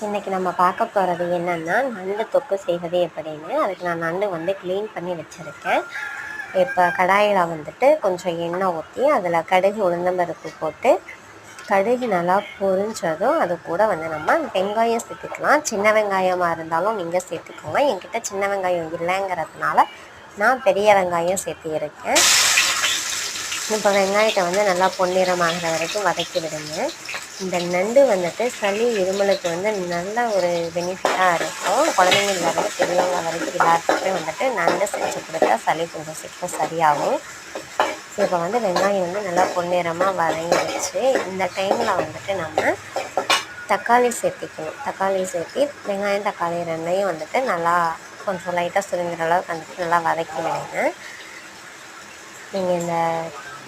இன்றைக்கி நம்ம பார்க்க போகிறது என்னென்னா நண்டு தொக்கு செய்வது எப்படின்னு. அதுக்கு நான் நண்டு க்ளீன் பண்ணி வச்சுருக்கேன். இப்போ கடாயில் கொஞ்சம் எண்ணெய் ஊற்றி அதில் கடுகு உளுந்தம்பருப்பு போட்டு கடுகு நல்லா பொரிஞ்சதும் அது கூட நம்ம வெங்காயம் சேர்த்துக்கலாம். சின்ன வெங்காயமாக இருந்தாலும் நீங்கள் சேர்த்துக்கோங்க. என்கிட்ட சின்ன வெங்காயம் இல்லைங்கிறதுனால நான் பெரிய வெங்காயம் சேர்த்திருக்கேன். இப்போ வெங்காயத்தை நல்லா பொன்னிறமாகிற வரைக்கும் வதக்கி விடுங்க. இந்த நண்டு சளி இருமலுக்கு நல்ல ஒரு பெனிஃபிட்டாக இருக்கும். குழந்தைங்கள்லேருந்து பெரியவங்க வரைக்கும் எல்லாத்துக்குமே நண்டு செஞ்சு கொடுத்தா சளி கொஞ்சம் சீக்கிரம் சரியாகும். இப்போ வெங்காயம் நல்லா பொன்னிறமாக வதங்கிடுச்சு. இந்த டைமில் நம்ம தக்காளி சேர்த்திக்கணும். தக்காளி சேர்த்தி வெங்காயம் தக்காளி ரெண்டையும் நல்லா கொஞ்சம் லைட்டாக சுருங்குற அளவுக்கு நல்லா வதக்கி விடுங்க. நீங்கள் இந்த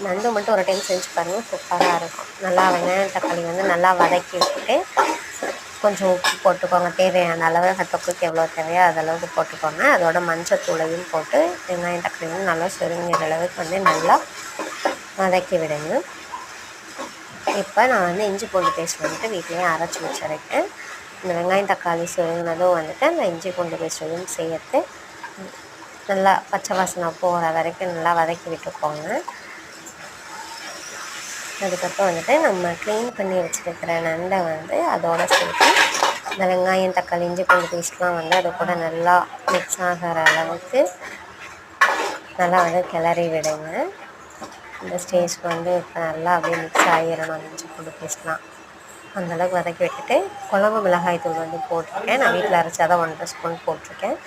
நண்டு மட்டும் ஒரு டைம் செஞ்சு பாருங்கள், சூப்பராக இருக்கும். நல்லா வெங்காயம் தக்காளி நல்லா வதக்கி விட்டுட்டு கொஞ்சம் உப்பு போட்டுக்கோங்க. தேவையான அளவு தொக்குக்கு எவ்வளோ தேவையோ அதளவுக்கு போட்டுக்கோங்க. அதோட மஞ்சத்தூளையும் போட்டு வெங்காயம் தக்காளி நல்லா சுருங்குற அளவுக்கு நல்லா வதக்கி விடுங்க. இப்போ நான் இஞ்சி பூண்டு பேஸ்ட் வீட்டிலேயே அரைச்சி வச்சுருக்கேன். இந்த வெங்காயம் தக்காளி சுருங்கினதும் அந்த இஞ்சி பூண்டு பேஸ்ட்டையும் சேர்த்து நல்லா பச்சை வாசனை போகிற வரைக்கும் நல்லா வதக்கி விட்டுக்கோங்க. அதுக்கப்புறம் நம்ம க்ளீன் பண்ணி வச்சுருக்கிற நண்டை அதோடு சேர்த்து இந்த வெங்காயம் தக்காளி இஞ்சி பூண்டு பேஸ்ட்லாம் அது கூட நல்லா மிக்ஸ் ஆகிற அளவுக்கு நல்லா கிளறி விடுங்க. இந்த ஸ்டேஜ்க்கு இப்போ நல்லா அப்படியே மிக்ஸ் ஆகிடணும் இஞ்சி பூண்டு பேஸ்ட்லாம். அந்தளவுக்கு வதக்கி விட்டுட்டு குழம்பு மிளகாய் தூள் போட்டிருக்கேன். நான் வீட்டில் அரைச்சி அதை 1.5 ஸ்பூன் போட்டிருக்கேன்.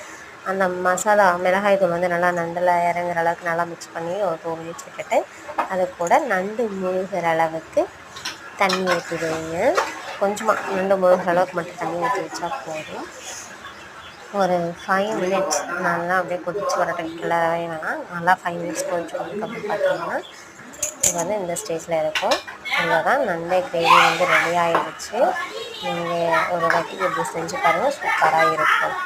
அந்த மசாலா மிளகாய் தூள் நல்லா நண்டில் இறங்குற அளவுக்கு நல்லா மிக்ஸ் பண்ணி ஒரு 2 மினிட்ஸ் விட்டுட்டு அது கூட நண்டு முழுகிற அளவுக்கு தண்ணி ஊற்றி வைங்க. கொஞ்சமாக நண்டு முழுகிற அளவுக்கு மட்டும் தண்ணி ஊற்றி வச்சா போதும். ஒரு 5 மினிட்ஸ் நல்லா அப்படியே கொதிச்சு வரட்டும். கிளறவே வேணாம். நல்லா 5 மினிட்ஸ் கொஞ்சம் அதுக்கப்புறம் பார்த்தீங்கன்னா இது இந்த ஸ்டேஜில் இருக்கும். அவ்வளோதான், நண்டு கிரேவி ரெடி ஆகிடுச்சு. நீங்கள் ஒரு வாட்டி இப்படி செஞ்சு பாருங்கள், சூப்பராக இருக்கும்.